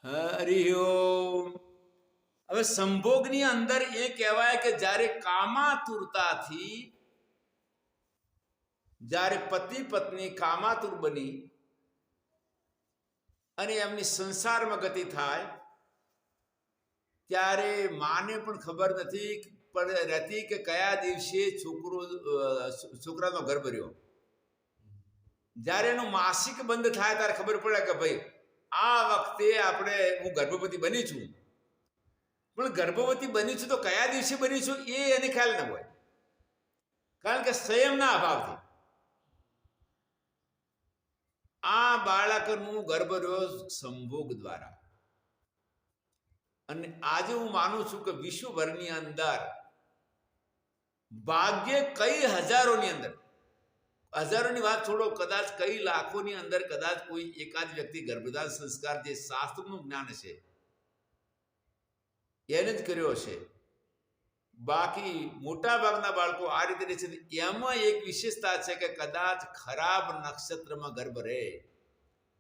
હરિ ઓમ. હવે સંભોગની અંદર એ કહેવાય કે જ્યારે કામાતુરતાથી જ્યારે પતિ પત્ની કામાતુર બની અને એમની સંસારમાં ગતિ થાય ત્યારે માને પણ ખબર નથી રહેતી કે કયા દિવસે છોકરાનો ગર્ભ રહ્યો. જ્યારે એનું માસિક બંધ થાય ત્યારે ખબર પડે કે ભાઈ આ વખતે હું ગર્ભવતી બની છું. પણ ગર્ભવતી બની છું તો કયા દિવસે બની છું એ એને ખ્યાલ ન હોય, કારણ કે સંયમના અભાવથી આ બાળકનું ગર્ભ રહ્યો સંભોગ દ્વારા. અને આજે હું માનું છું કે વિશ્વભરની અંદર ભાગ્ય કઈ હજારોની અંદર, હજારોની વાત છોડો, કદાચ કઈ લાખોની અંદર કદાચ કોઈ એકાદ વ્યક્તિ ગર્ભધાન સંસ્કાર જે શાસ્ત્રનું જ્ઞાન છે એને જ કર્યો હશે. બાકી મોટા ભાગના બાળકો આ રીતે રહે છે. એમાં એક વિશેષતા છે કે કદાચ ખરાબ નક્ષત્રમાં ગર્ભ રહે.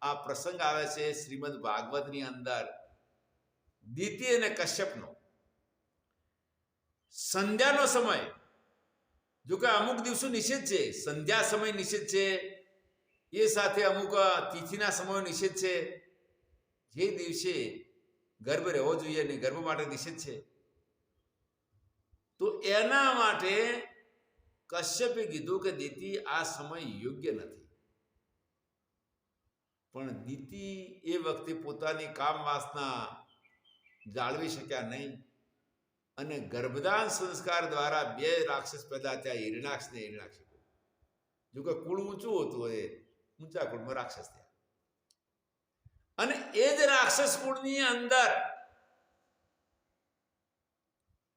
આ પ્રસંગ આવે છે શ્રીમદ ભાગવતની અંદર દિતિ અને કશ્યપનો. સંધ્યાનો સમય, જો કે અમુક દિવસો નિષેધ છે, સંધ્યા સમય નિષેધ છે, એ સાથે અમુક તિથિના સમયો નિષેધ છે. જે દિવસે ગર્ભ રહેવો જોઈએ ને ગર્ભ માટે નિષેધ છે, તો એના માટે કશ્યપે કીધું કે દિતિ આ સમય યોગ્ય નથી. પણ દિતિ એ વખતે પોતાની કામ વાસના જાળવી શક્યા નહીં અને ગર્ભધાન સંસ્કાર દ્વારા બે રાક્ષસ પેદા થયા, હિરણાક્ષ ને હિરણાક્ષ. જો કે કુળ ઊંચું હતું એ ઊંચા કુળમાં રાક્ષસ થયા. અને એ જ રાક્ષસ કુળની અંદર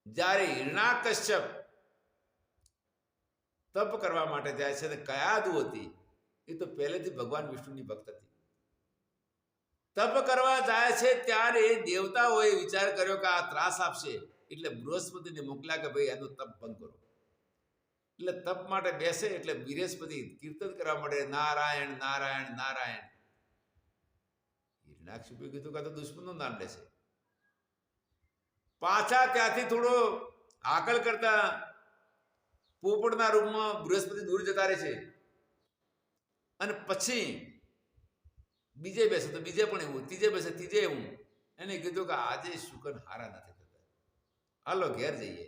જ્યારે હિરણાકશ્યપ તપ કરવા માટે જાય છે, કયાદુ હતી એ તો પહેલેથી ભગવાન વિષ્ણુની ભક્ત હતી. તપ કરવા જાય છે ત્યારે દેવતાઓએ વિચાર કર્યો કે આ ત્રાસ આપશે, એટલે બૃહસ્પતિને મોકલ્યા કે ભાઈ એનો તપ ભંગ કરો. એટલે તપ માટે બેસે એટલે બૃહસ્પતિ કીર્તન કરવા માટે નારાયણ નારાયણ નારાયણ. હિરણાક્ષપે કીધું કે તો દુશ્મનનું નામ લેશે. પાછા ત્યાંથી થોડો હાકલ કરતા પોપડના રૂપમાં બૃહસ્પતિ દૂર જતા રહે છે. અને પછી બીજે બેસે તો બીજે પણ એવું, ત્રીજે બેસે ત્રીજે એવું. એને કીધું કે આજે શુકન હારા નથી થતા, હાલો ઘેર જઈએ.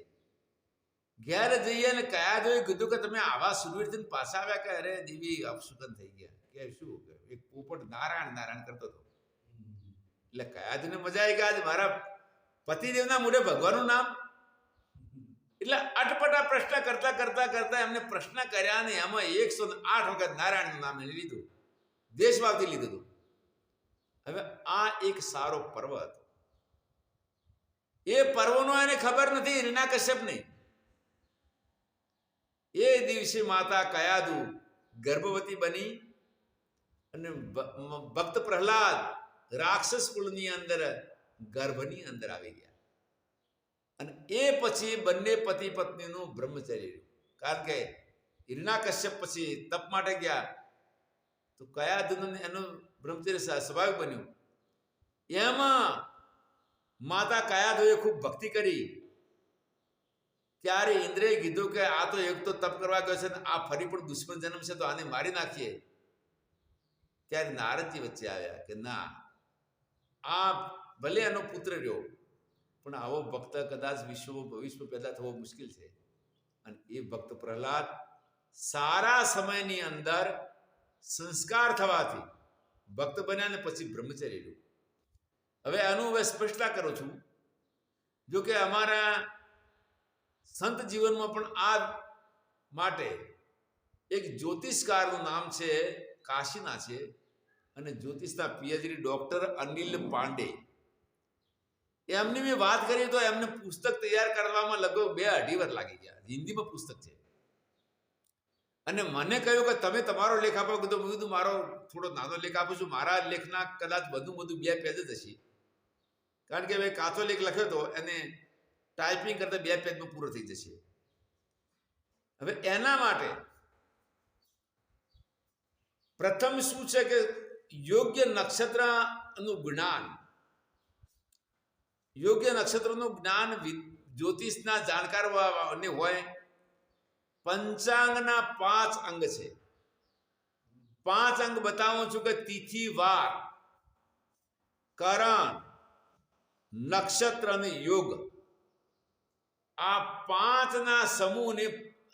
ઘેર જઈએ અને કયા જોઈ કીધું કે તમે આવા સુરવીરથી પાછા આવ્યા કે અરે દેવી અપશુકન થઈ ગયા. કે શું? એક પોપટ નારાયણ નારાયણ કરતો હતો. એટલે કયાદુને મજા આવી કે આજે મારા પતિદેવના મોઢે ભગવાનનું નામ. એટલે અટપટા પ્રશ્ન કરતા કરતા કરતા એમને પ્રશ્ન કર્યા અને એમાં 108 વખત નારાયણનું નામ એને લીધું, દેશભાવથી લીધું હતું. હવે આ એક સારો પર્વ હતો. એ પર્વનો એને ખબર નથી હિરણાકશ્યપને. એ દિવસે માતા કયાદુ ગર્ભવતી બની અને ભક્ત પ્રહલાદ રાક્ષસ કુળની અંદર ગર્ભની અંદર આવી ગયા. અને એ પછી બંને પતિ પત્નીનું બ્રહ્મચર્ય રહ્યું. કારણ કે હિરણાકશ્યપ પછી તપ માટે ગયા તો કયાદુનું એનું બ્રહ્મચર્ય સ્વાભાવિક બન્યું. એમાં માતા કયાદુએ ખૂબ ભક્તિ કરી. ત્યારે ઇન્દ્રએ કીધું કે આ તો એક તો તપ કરવા ગયો છે, આ ફરી પણ દુશ્મન જન્મ છે તો આને મારી નાખીએ. ત્યારે નારદજી વચ્ચે આવ્યા કે ના, આ ભલે એનો પુત્ર રહ્યો પણ આવો ભક્ત કદાચ ભવિષ્ય પેદા થવો મુશ્કેલ છે. અને એ ભક્ત પ્રહલાદ સારા સમયની અંદર સંસ્કાર થવાથી ભક્ત બન્યા ને પછી બ્રહ્મચર્ય રહ્યું. હવે આનું હવે સ્પષ્ટતા કરું છું. જો કે અમારા સંત જીવનમાં પણ આ માટે એક જ્યોતિષકારનું નામ છે, કાશીના છે, અને જ્યોતિષના પીએચડી ડોક્ટર અનિલ પાંડે. એમની મેં વાત કરી તો એમને પુસ્તક તૈયાર કરવામાં લગભગ 2-2.5 વર્ષ લાગી ગયા. હિન્દીમાં પુસ્તક છે. અને મને કહ્યું કે તમે તમારો લેખ આપો. કીધું મારો થોડો નાનો લેખ આપું છું. મારા લેખના કદાચ વધુ 2 પેજ જ હશે, કારણ કે હવે કાચો લેખ લખ્યો હતો એને ટાઈપિંગ કરતા 2 પેજમાં પૂરો થઈ જશે. હવે એના માટે પ્રથમ શું છે કે યોગ્ય નક્ષત્રનું જ્ઞાન યોગ્ય નક્ષત્રનું જ્ઞાન જ્યોતિષના જાણકારોને હોય. પંચાંગના 5 અંગ છે. 5 અંગ બતાવું છું કે તિથિ, વાર, કરણ, નક્ષત્ર અને યોગ, આ 5ના સમૂહને,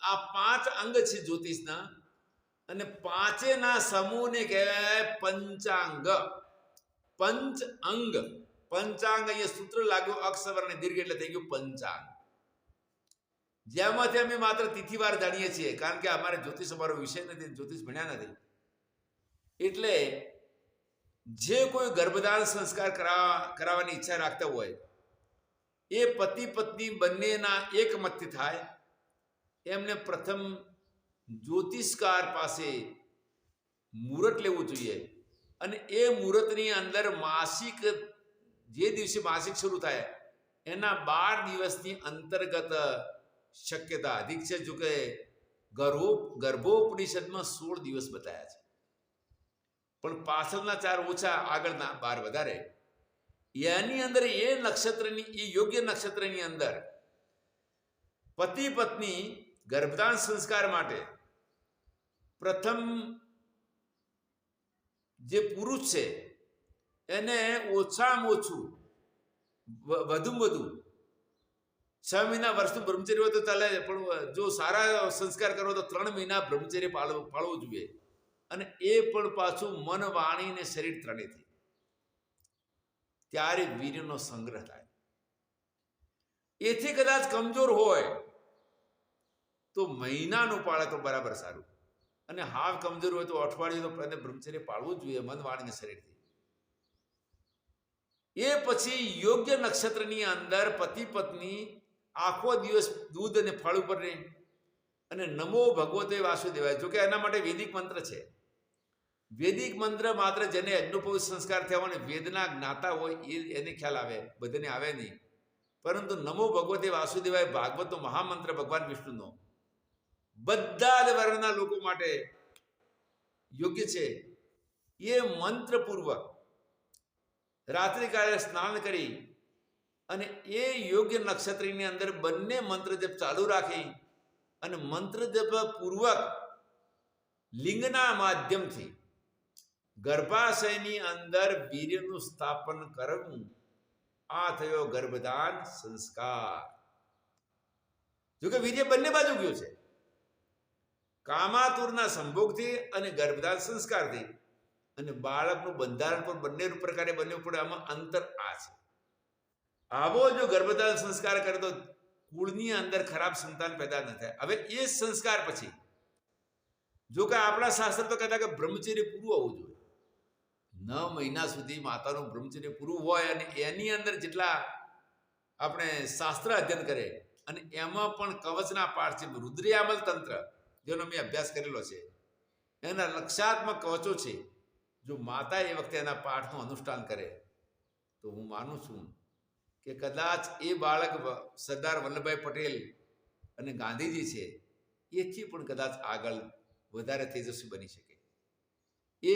આ 5 અંગ છે જ્યોતિષના, અને 5ના સમૂહને કહેવાય પંચાંગ. પંચ અંગ. પંચાંગ, અહીંયા સૂત્ર લાગ્યું અક્ષર અને દીર્ઘ એટલે થઈ ગયું પંચાંગ. જેમાંથી અમે માત્ર તિથિવાર જાણીએ છીએ, કારણ કે અમારે જ્યોતિષ અમારો વિષય નથી, જ્યોતિષ ભણ્યા નથી. એટલે જે કોઈ ગર્ભધાન સંસ્કાર કરાવવાની ઈચ્છા રાખતા હોય એ પતિ પત્ની બંનેના એકમતથી થાય. એમને પ્રથમ જ્યોતિષકાર પાસે મુહૂર્ત લેવું જોઈએ, અને એ મુહૂર્તની અંદર માસિક, જે દિવસે માસિક શરૂ થાય એના 12 દિવસની અંતર્ગત શક્યતા અધિક છે. જો કે ગર્ભોપનિષદમાં 16 દિવસ બતાવ્યા છે, પણ પાછળના 4 ઓછા, આગળના 12 વધારે. એની અંદર એ નક્ષત્રની, એ યોગ્ય નક્ષત્રની અંદર પતિ પત્ની ગર્ભધાન સંસ્કાર માટે પ્રથમ જે પુરુષ છે એને ઓછામાં ઓછું, વધુમાં વધુ 6 મહિના વર્ષનું બ્રહ્મચર્ય હોય તો ચાલે, પણ જો સારા સંસ્કાર કરો તો 3 મહિના બ્રહ્મચર્ય પાળવું જોઈએ. અને એ પણ પાછું મન, વાણી ને શરીર ત્રણેયથી. ત્યારે વીર્યનો સંગ્રહ થાય. એથી કદાચ કમજોર હોય તો મહિનાનું પાળે તો બરાબર સારું, અને હાવ કમજોર હોય તો અઠવાડિયું તો એને બ્રહ્મચર્ય પાળવું જ જોઈએ, મન, વાણી ને શરીરથી. એ પછી યોગ્ય નક્ષત્રની અંદર પતિ પત્ની આખો દિવસ દૂધ અને ફળ ઉપર રહે અને નમો ભગવતે વાસુદેવાય. જો કે એના માટે વૈદિક મંત્ર છે. વૈદિક મંત્ર માત્ર જેને યજ્ઞોપવિત સંસ્કાર થયા હોય ને વેદના જ્ઞાતા હોય એને ખ્યાલ આવે, બધાને આવે નહીં. પરંતુ નમો ભગવતે વાસુદેવાય ભાગવતનો મહામંત્ર ભગવાન વિષ્ણુનો બધા જ વર્ણના લોકો માટે યોગ્ય છે. એ મંત્રપૂર્વક રાત્રિકાળે સ્નાન કરી અને એ યોગ્ય નક્ષત્રની અંદર બંને મંત્ર જપ ચાલુ રાખી અને મંત્ર જપ પૂર્વક લિંગના માધ્યમથી ગર્ભાશયની અંદર વીર્યનું સ્થાપન કરવું, આ થયો ગર્ભધાન સંસ્કાર. જોકે વીર્ય બંને બાજુ ગયું છે, કામાતુરના સંભોગથી અને ગર્ભધાન સંસ્કારથી, અને બાળકનું બંધારણ પણ બંને પ્રકારે બન્યું પડે. આમાં અંતર આ છે. આવો જો ગર્ભધાન સંસ્કાર કરે તો કુળની અંદર ખરાબ સંતાન પેદા ન થાય. હવે એ સંસ્કાર પછી જો કે આપણા શાસ્ત્ર તો કહેતા કે બ્રહ્મચર્ય પૂરું હોવું જોઈએ. 9 મહિના સુધી માતાનું બ્રહ્મચર્ય પૂરું હોય, અને એની અંદર જેટલા આપણે શાસ્ત્ર અધ્યયન કરે, અને એમાં પણ કવચના પાઠ છે, રુદ્રયામલ તંત્ર જેનો મેં અભ્યાસ કરેલો છે, એના લક્ષાત્મક કવચો છે. જો માતા એ વખતે એના પાઠનું અનુષ્ઠાન કરે તો હું માનું છું કે કદાચ એ બાળક સરદાર વલ્લભભાઈ પટેલ અને ગાંધીજી છે એથી પણ કદાચ આગળ વધારે તેજસ્વી બની શકે. એ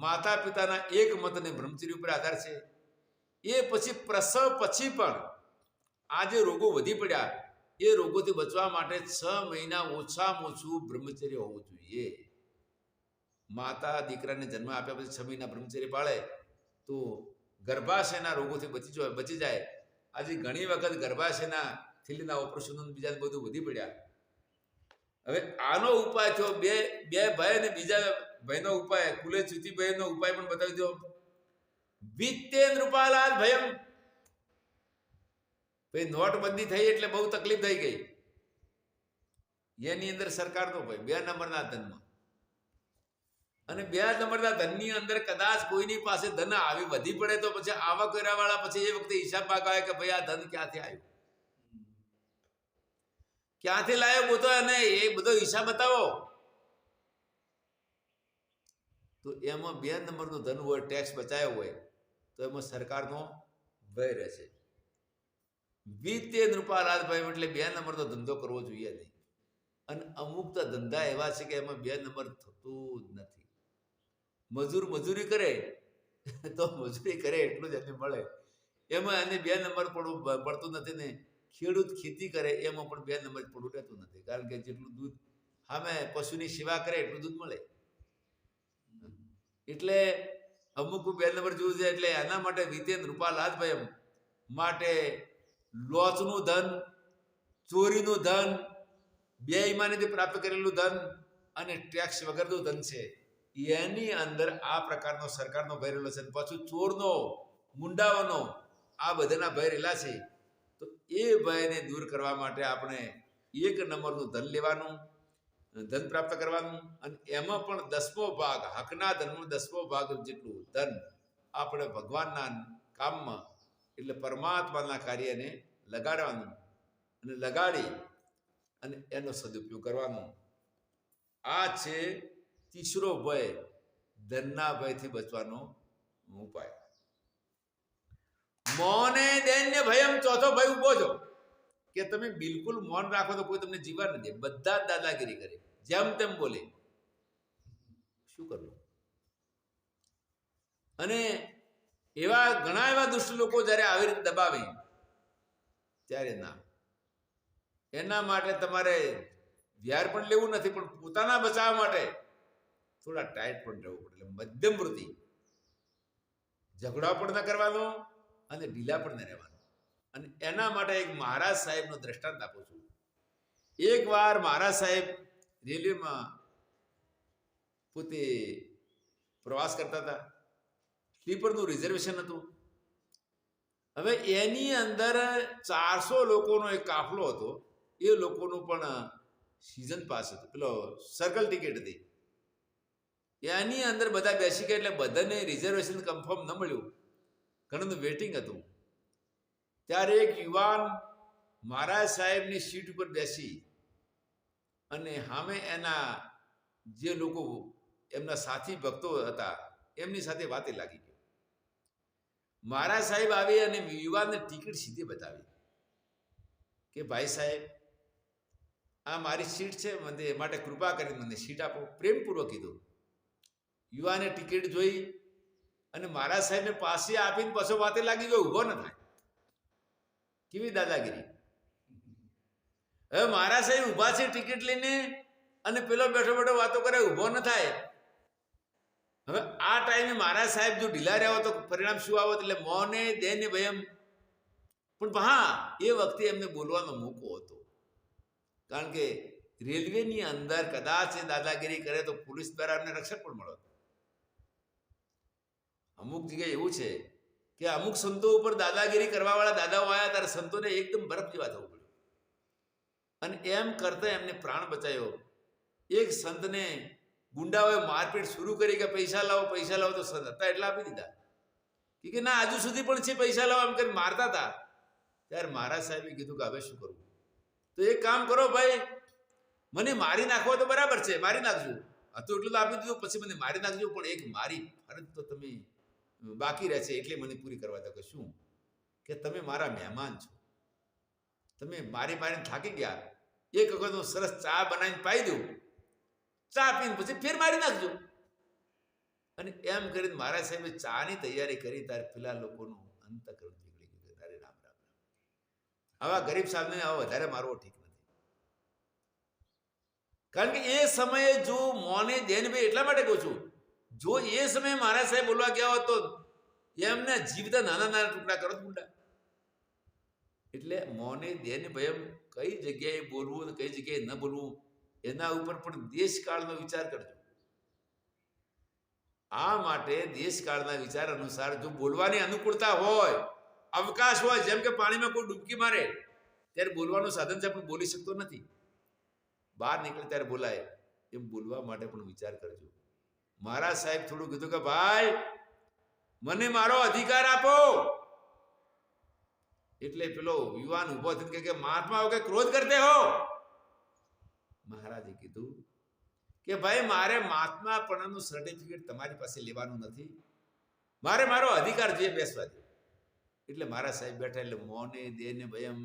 માતા પિતાના એક મત અને બ્રહ્મચર્ય ઉપર આધાર છે. એ પછી પ્રસવ પછી પણ આ જે રોગો વધી પડ્યા એ રોગોથી બચવા માટે 6 મહિના ઓછામાં ઓછું બ્રહ્મચર્ય હોવું જોઈએ. માતા દીકરાને જન્મ આપ્યા પછી 6 મહિના બ્રહ્મચર્ય પાળે તો ગર્ભાશયના રોગોથી બચી જાય. આજે ઘણી વખત ગર્ભાશયના થેલીના ઓપરેશનો બીજા બધું વધી પડ્યા. હવે આનો ઉપાય થયો બે ભાઈ અને બીજા ભાઈનો ઉપાય, કુલે ચુતીભાઈનો ઉપાય પણ બતાવી દો. વિત્તે નૃપાલાદ ભયમ. ભાઈ નોટબંધી થઈ એટલે બહુ તકલીફ થઈ ગઈ. એની અંદર સરકારનો ભાઈ 2 નંબરના ધનમાં, અને 2 નંબરના ધનની અંદર કદાચ કોઈની પાસે ધન આવી વધી પડે તો પછી આવક કર્યાવાળા પછી એ વખતે હિસાબ માગાવે કે ભાઈ આ ધન ક્યાંથી આવ્યું, ક્યાંથી લાવ્યો બોતો, અને એ બધો હિસાબ બતાવો. તો એમાં 2 નંબરનું ધન હોય, ટેક્સ બચાવ્યો હોય તો એમાં સરકારનો ભય રહેશે. વિત્તે નૃપાલાદભાઈ એટલે 2 નંબરનો ધંધો કરવો જોઈએ નહીં. અને અમુક તો ધંધા એવા છે કે એમાં 2 નંબર થતું જ નથી. મજૂરી કરે તો મજૂરી કરે એટલું જ એને મળે. એમાં એને 2 નંબર પડતું નથી ને ખેડૂત ખેતી કરે એમાં પણ 2 નંબર પડવું રહેતું નથી, કારણ કે જેટલું દૂધ સામે પશુની સેવા કરે એટલું દૂધ મળે. એટલે અમુક 2 નંબર જોવું છે. એટલે એના માટે વિતેન રૂપાલાલભાઈ એમ માટે લોચનું ધન, ચોરીનું ધન, બેઈમાનીથી પ્રાપ્ત કરેલું ધન અને ટેક્સ વગરનું ધન છે, એની અંદર આ પ્રકારનો સરકારનો ભય રહેલો છે. પાછું ચોરનો, મુંડાઓનો આ બધાના ભય રહેલા છે. તો એ ભયને દૂર કરવા માટે આપણે 1 નંબરનું ધન લેવાનું, ધન પ્રાપ્ત કરવાનું, અને એમાં પણ 10મો ભાગ, હકના ધનનો 10મો ભાગ જેટલું ધન આપણે ભગવાનના કામમાં એટલે પરમાત્માના કાર્યને લગાડવાનું અને લગાડી અને એનો સદુપયોગ કરવાનો. આ છે ત્રીજો ભય, ધનના ભયથી બચવાનો ઉપાય. મૌને દૈન્ય ભયમ, ચોથો ભય ઉભો છો કે તમે બિલકુલ મૌન રાખો તો કોઈ તમને જીવવા ન દે. બધા જ દાદાગીરી કરે, જેમ તેમ બોલે. શું કરવું? અને ઘણા એવા દુષ્ટ લોકો જ્યારે આવી રીતે દબાવે ત્યારે ના, એના માટે તમારે વ્યાર પણ લેવું નથી, પણ પોતાના બચાવ માટે થોડા ટાઈટ પણ રહેવું પડે. એટલે મધ્યમ વૃત્તિ, ઝઘડો પણ ન કરવાનો અને ઢીલા પણ ન રહેવાનું. અને એના માટે એક મહારાજ સાહેબનો દ્રષ્ટાંત આપું છું. એકવાર મહારાજ સાહેબ રેલવેમાં પોતે પ્રવાસ કરતા હતા. સ્લીપરનું રિઝર્વેશન હતું. હવે એની અંદર 400 લોકોનો એક કાફલો હતો. એ લોકોનું પણ સિઝન પાસ હતું, પેલો સર્કલ ટિકિટ હતી. એની અંદર બધા બેસી ગયા, એટલે બધાને રિઝર્વેશન કન્ફર્મ ન મળ્યું, ઘણું વેટિંગ હતું. ત્યારે એક યુવાન મહારાજ સાહેબની સીટ ઉપર બેસી અને સામે એના જે લોકો એમના સાથી ભક્તો હતા એમની સાથે વાતે લાગી ગયો. મહારાજ સાહેબ આવી અને યુવાનને ટિકિટ સીધી બતાવી કે ભાઈ સાહેબ, આ મારી સીટ છે, મને માટે કૃપા કરીને મને સીટ આપો. પ્રેમપૂર્વક કીધું. યુવાને ટિકિટ જોઈ અને મહારાજ સાહેબને પાસે આપીને પાછો વાતે લાગી ગયો, ઊભો ન થાય. કેવી દાદાગીરી! હવે મહારાજ સાહેબ ઊભા છે ટિકિટ લઈને, અને પેલો બેઠો બેઠો વાતો કરે, ઊભો ન થાય. હવે આ ટાઈમે મહારાજ સાહેબ જો ઢીલા રહ્યા તો પરિણામ શું આવત? એટલે મૌને દૈન્ય ભયમ. પણ હા, એ વખતે એમને બોલવાનો મોકો હતો, કારણ કે રેલવેની અંદર કદાચ દાદાગીરી કરે તો પોલીસ દ્વારા એમને રક્ષણ પણ મળે. અમુક જગ્યાએ એવું છે કે અમુક સંતો ઉપર દાદાગીરી કરવા વાળા દાદાઓ આવ્યા, ત્યારે સંતોને એકદમ બરફ જેવા થવું પડ્યું. અને એમ કરતા એમને પ્રાણ બચાવ્યો. એક સંતને ગુંડાઓએ મારપીટ શરૂ કરી કે પૈસા લાવો, પૈસા લાવો, તો સંત હતા એટલા આપી દીધા કે ના, હજુ સુધી પણ છે, પૈસા લાવો, એમ કરીને મારતા હતા. ત્યારે મહારાજ સાહેબે કીધું કે હવે શું કરવું? તો એક કામ કરો ભાઈ, મને મારી નાખવો તો બરાબર છે, મારી નાખજો. હતું એટલું તો આપી દીધું, પછી મને મારી નાખજો, પણ એક મારી ફરજ તો તમે બાકી રહે છે, એટલે મને પૂરી કરવા દો. કે શું? કે તમે મારા મહેમાન છો, તમે મારી મારીને થાકી ગયા, એક વખત હું સરસ ચા બનાવીને પાઈ દઉં, ચા પીને પછી ફેર મારી નાખજો. અને એમ કરીને મહારાજ સાહેબે ચાની તૈયારી કરી. ત્યારે પેલા લોકોનું અંતકરણ નીકળી ગયું. તારે રામ રામ રામ, આવા ગરીબ સાહેબને આવા વધારે મારવો ઠીક નથી. કારણ કે એ સમયે જો મોને દેન ભાઈ, એટલા માટે કહું છું, જો એ સમયે મહારાજ સાહેબ બોલવા ગયા હોત તો એમને જીવતા નાના નાના ટુકડા કરો ગુંડા. એટલે મૌને દેન ભયમ, કઈ જગ્યાએ બોલવું અને કઈ જગ્યાએ ન બોલવું, એના ઉપર પણ દેશકાળનો વિચાર કરજો. આ માટે દેશકાળના વિચાર અનુસાર જો બોલવાની અનુકૂળતા હોય, અવકાશ હોય, જેમ કે પાણીમાં કોઈ ડૂબકી મારે ત્યારે બોલવાનું સાધન છે, પણ બોલી શકતો નથી, બહાર નીકળે ત્યારે બોલાય, એમ બોલવા માટે પણ વિચાર કરજો. મહારાજ સાહેબ થોડું કીધું કે ભાઈ, મને મારો અધિકાર આપો. એટલે પેલો યુવાન ઉભો થઈને કે મહાત્મા કે ક્રોધ કરતે હો? મહારાજે કીધું કે ભાઈ, મારે મહાત્માપણાનું સર્ટિફિકેટ તમારી પાસે લેવાનું નથી, મારે મારો અધિકાર જોઈએ, બેસવા દે. એટલે મારા સાહેબ બેઠા. એટલે મૌને દેને ભયમ.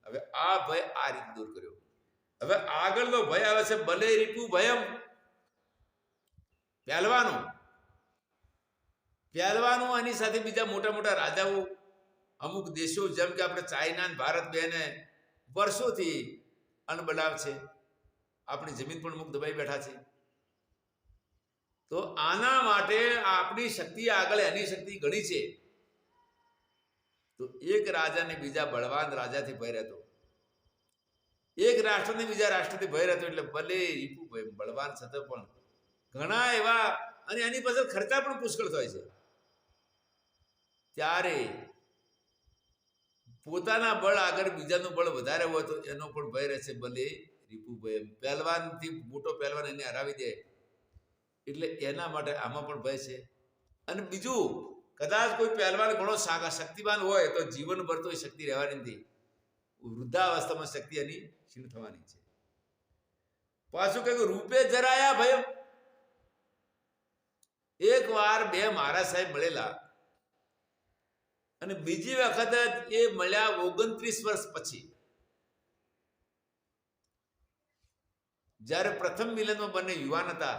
હવે આ ભય આ રીતે દૂર કર્યો. હવે આગળનો ભય આવે છે બલે રીપુ ભયમ. પહેલવાનું, એની સાથે બીજા મોટા મોટા રાજાઓ અમુક દેશો જેમ કે આપણે ચાઇના અને ભારત બેને વર્ષોથી અણબનાવ છે, આપણી જમીન પણ અમુક દબાઈ બેઠા છે. તો આના માટે આપણી શક્તિ આગળ એની શક્તિ ઘણી છે. તો એક રાજાને બીજા બળવાન રાજાથી ભય રહેતો, એક રાષ્ટ્રને બીજા રાષ્ટ્રથી ભય રહેતો. એટલે ભલે બળવાન છતાં પણ ઘણા એવા, અને એની પાછળ ખર્ચા પણ પુષ્કળ થાય છે. ત્યારે પોતાના બળ આગળ બીજાનું બળ વધારે હોય તો એનો પણ ભય રહેશે. ભલે રીપુભાઈ પહેલવાનથી મોટો પહેલવાન એને હરાવી દે એટલે એના માટે આમાં પણ ભય છે. અને બીજું, કદાચ કોઈ પહેલવાન ઘણો શક્તિવાન હોય તો જીવનભર તો એ શક્તિ રહેવાની નથી. વૃદ્ધાવસ્થામાં શક્તિ એની ક્ષીણ થવાની છે. પાછું કહ્યું રૂપે જરાયા ભયમ. એક વાર બે મહારાજ સાહેબ મળેલા અને બીજી વખત એ મળ્યા 29 વર્ષ પછી. જ્યારે પ્રથમ મિલનમાં બંને યુવાન હતા,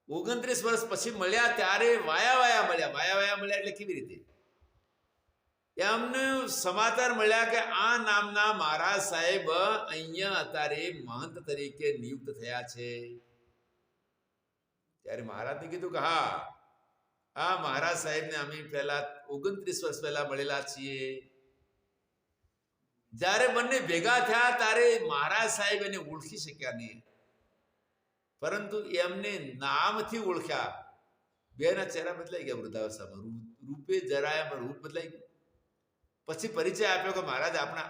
29 વર્ષ પછી મળ્યા ત્યારે વાયા મળ્યા. એટલે કેવી રીતે? એમને સમાચાર મળ્યા કે આ નામના મહારાજ સાહેબ અહીંયા અત્યારે મહંત તરીકે નિયુક્ત થયા છે. ત્યારે મહારાજને કીધું કે હા, આ મહારાજ સાહેબને અમે પહેલા 29 વર્ષ પહેલા મળેલા છીએ. જ્યારે બંને ભેગા થયા ત્યારે મહારાજ સાહેબ એને ઓળખી શક્યા નહીં, પરંતુ એમને નામથી ઓળખ્યા. બેના ચહેરા બદલાઈ ગયા વૃદ્ધાવસ્થામાં. રૂપે જરાયામાં રૂપ બદલાઈ ગયું. પછી પરિચય આપ્યો કે મહારાજ આપણા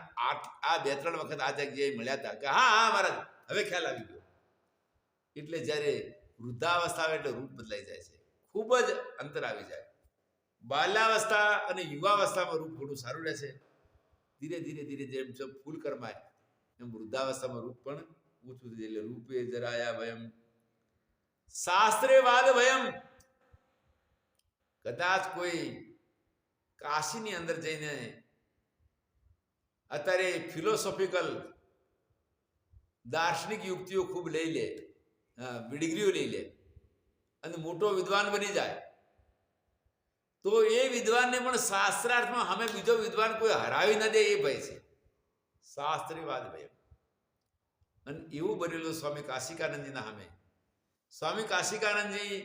આ 2-3 વખત આ જગ્યાએ મળ્યા હતા. કે હા મહારાજ, હવે ખ્યાલ આવી ગયો. એટલે જ્યારે વૃદ્ધાવસ્થા આવે એટલે રૂપ બદલાઈ જાય છે, ખૂબ જ અંતર આવી જાય. બાલ્યાવસ્થા અને યુવાવસ્થામાં રૂપ થોડું સારું રહે છે. ધીરે ધીરે જેમ ફૂલ કરમાય એમ વૃદ્ધાવસ્થામાં રૂપ પણ ઓછું થઈ જાય. એટલે રૂપે જરાયા ભયમ શાસ્ત્રે વાદ ભયમ. કદાચ કોઈ કાશીની અંદર જઈને અત્યારે ફિલોસોફિકલ દાર્શનિક યુક્તિઓ ખૂબ લઈ લે, ડિગ્રીઓ લઈ લે અને મોટો વિદ્વાન બની જાય, તો એ વિદ્વાનને પણ શાસ્ત્રાર્થમાં અમે બીજો વિદ્વાન કોઈ હરાવી ન દે એ ભય છે. શાસ્ત્રીવાદ ભય. અને એવું બનેલું સ્વામી કાશિકાનંદજીના સામે. સ્વામી કાશિકાનંદજી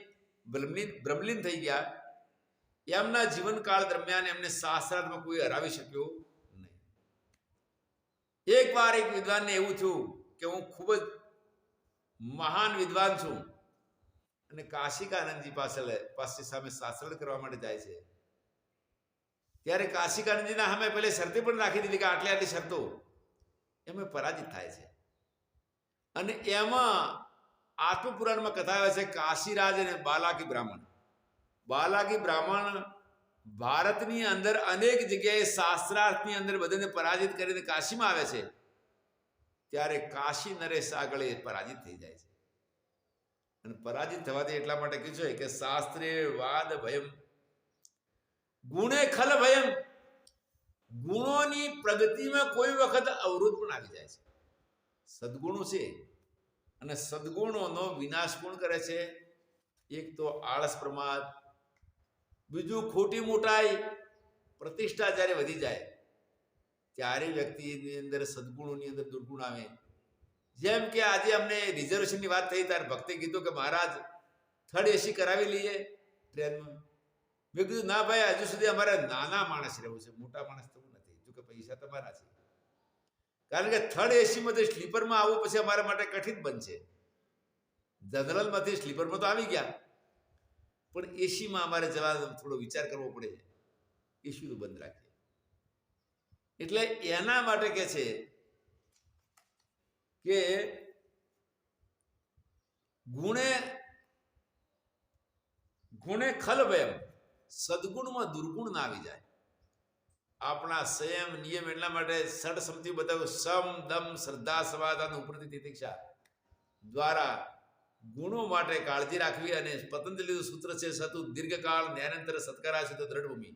બ્રહ્મલીન થઈ ગયા. એમના જીવનકાળ દરમિયાન એમને શાસ્ત્રાર્થમાં કોઈ હરાવી શક્યો નહીં. એકવાર એક વિદ્વાનને એવું થયું કે હું ખૂબ જ મહાન વિદ્વાન છું અને કાશિકાનંદજી પાસે સામે શાસ્ત્રાર્થ કરવા માટે જાય છે. ત્યારે કાશિકાનંદજીના સામે પહેલે શરતી પણ રાખી દીધી કે આટલી શરતો, એમાં પરાજિત થાય છે. અને એમાં આત્મપુરાણમાં કથા આવે છે કાશીરાજ અને બાલાકી બ્રાહ્મણ. બાલાકી બ્રાહ્મણ ભારતની અંદર અનેક જગ્યાએ શાસ્ત્રાર્થની અંદર બધાને પરાજિત કરીને કાશીમાં આવે છે. ત્યારે કાશી નરેશ આગળ એ પરાજિત થઈ જાય છે. અને પરાજિત થવાથી એટલા માટે કીધું છે કે શાસ્ત્રે વાદ ભયમ ગુણે ખલ ભયમ. ગુણોની પ્રગતિમાં કોઈ વખત અવરોધ પણ આવી જાય છે. સદગુણો છે અને સદગુણોનો વિનાશ કોણ કરે છે? એક તો આળસ પ્રમાદ, બીજું ખોટી મોટાઈ. પ્રતિષ્ઠા જ્યારે વધી જાય ત્યારે વ્યક્તિની અંદર સદગુણોની અંદર દુર્ગુણ આવે. જેમ કે આજે અમને રિઝર્વેશનની વાત થઈ ત્યારે ભક્તે કીધું કે મહારાજ 3rd AC કરાવી લઈએ ટ્રેનમાં. મેં કીધું ના ભાઈ, હજુ સુધી અમારે નાના માણસ રહેવું છે, મોટા માણસ થવું નથી. જો કે પૈસા તમારા છે, કારણ કે 3rd ACમાંથી સ્લીપરમાં આવવું પછી અમારા માટે કઠિન બનશે. જનરલમાંથી સ્લીપરમાં તો આવી ગયા, પણ એસીમાં અમારે જવા થોડો વિચાર કરવો પડે. એસી તો બંધ રાખીએ. એટલે એના માટે કે છે કે ગુણે ખલ ભયમ. સદગુણમાં દુર્ગુણ ના આવી જાય. આપણા સંયમ નિયમ એટલા માટે ષડસમતિ બતાવ્યું. સમ દમ શ્રદ્ધા સમાધાન ઉપરથી તિતિક્ષા દ્વારા ગુણો માટે કાળજી રાખવી. અને પતંજલિનું સૂત્ર છે સતુ દીર્ઘકાળ નિરંતર સત્કારા છે તો દ્રઢભૂમિ.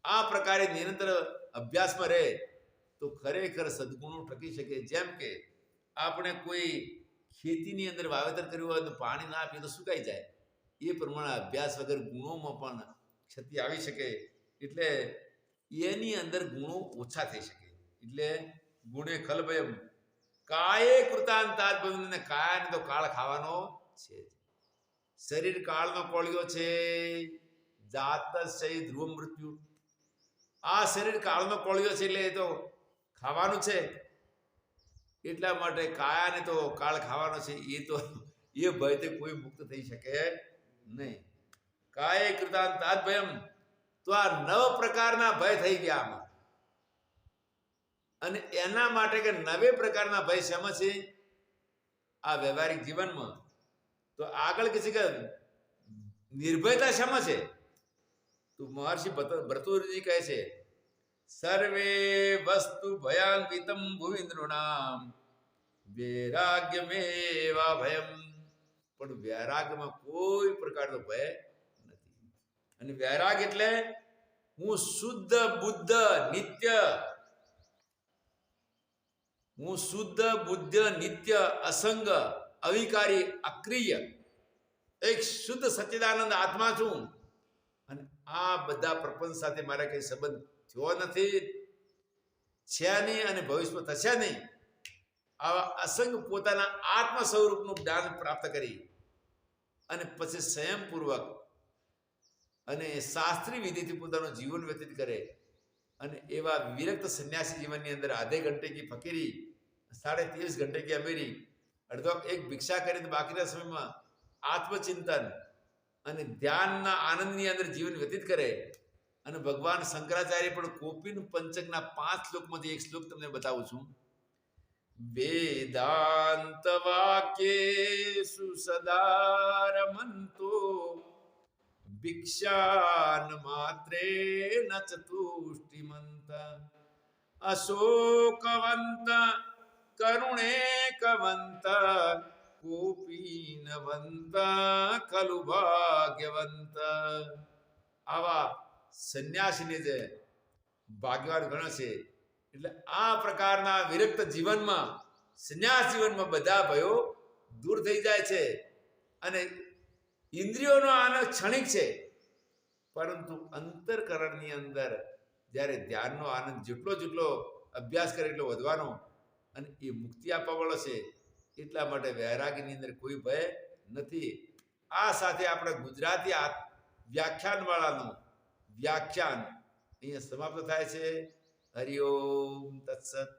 આ પ્રકારે નિરંતર અભ્યાસમાં રહે તો ખરેખર સદગુણો ટકી શકે. જેમ કે આપણે કોઈ ખેતીની અંદર વાવેતર કર્યું હોય તો પાણી ના આપીએ તો સુકાઈ જાય. એ પ્રમાણે અભ્યાસ વગર ગુણોમાં પણ ક્ષતિ આવી શકે. એટલે એની અંદર ગુણો ઓછા થઈ શકે. એટલે ગુણે ખલભયમ કાયે કૃતાંતાદ ભવિને, કાયાને તો કાળ ખાવાનો છે. શરીર કાળનો કોળિયો છે. જાતસ્ય ધ્રુવ મૃત્યુ, આ શરીર કાળનો કોળિયો છે એટલે એ તો ખાવાનું છે. એટલા માટે કાયાને તો કાળ ખાવાનો છે. એ તો એ ભયથી કોઈ મુક્ત થઈ શકે નહીં. કાયે કૃતાંતાદ ભયમ, તો આ 9 પ્રકારના ભય થઈ ગયા આમાં. અને એના માટે કે 9 પ્રકારના ભય શેમાં છે? આ વ્યવહારિક જીવનમાં. તો આગળ કે છે કે નિર્ભયતા શેમાં છે? તો મહર્ષિ ભર્તૃહરિજી કહે છે, સર્વે વસ્તુ ભયાન્વિતમ ભુવિન્દ્રુણામ વૈરાગ્યમેવા ભયમ. પણ વૈરાગ્યમાં કોઈ પ્રકારનો ભય નથી. અને વૈરાગ એટલે હું શુદ્ધ બુદ્ધ નિત્ય, હું શુદ્ધ બુદ્ધ નિત્ય અસંગ અવિકારી અક્રિય એક શુદ્ધ સચ્ચિદાનંદ આત્મા છું. અને આ બધા પ્રપંચ સાથે મારે કઈ સંબંધ થયો નથી, છે નહીં અને ભવિષ્યમાં થશે નહીં. આવા અસંગ પોતાના આત્મ સ્વરૂપનું જ્ઞાન પ્રાપ્ત કરી અને પછી સંયમપૂર્વક અને શાસ્ત્રી વિધિથી પોતાનું જીવન વ્યતીત કરે. અને એવા વિરક્ત સંન્યાસી જીવનની અંદર આધે ઘંટે કી ફકીરી, 23.5 ઘંટે કી અમીરી, અડધો એક ભિક્ષા કરીને બાકીના સમયમાં આત્મચિંતન અને ધ્યાનના આનંદની અંદર જીવન વ્યતીત કરે. અને ભગવાન શંકરાચાર્ય પણ કોપિન પંચકના 5 શ્લોકમાંથી એક શ્લોક તમને બતાવું છું. વેદાંત વાક્યેષુ સદા રમન્તો ભિક્ષાન માત્રેણ ચતુષ્ટિમંત અશોકવંત કરુણેકવંત કોપીનવંત ખલુ ભાગ્યવંત. આવા સંન્યાસીને જે ભાગ્યવાન ગણે છે. એટલે આ પ્રકારના વિરક્ત જીવનમાં, સંન્યાસ જીવનમાં બધા ભયો દૂર થઈ જાય છે. અને ઇન્દ્રિયોનો આનંદ ક્ષણિક છે, પરંતુ અંતરકરણની અંદર જ્યારે ધ્યાનનો આનંદ જેટલો અભ્યાસ કરે એટલો વધવાનો અને એ મુક્તિ આપવાવાળો છે. એટલા માટે વૈરાગીની અંદર કોઈ ભય નથી. આ સાથે આપણે ગુજરાતી વ્યાખ્યાનવાળાનું વ્યાખ્યાન અહીંયા સમાપ્ત થાય છે. હરિ ઓમ તત્સત.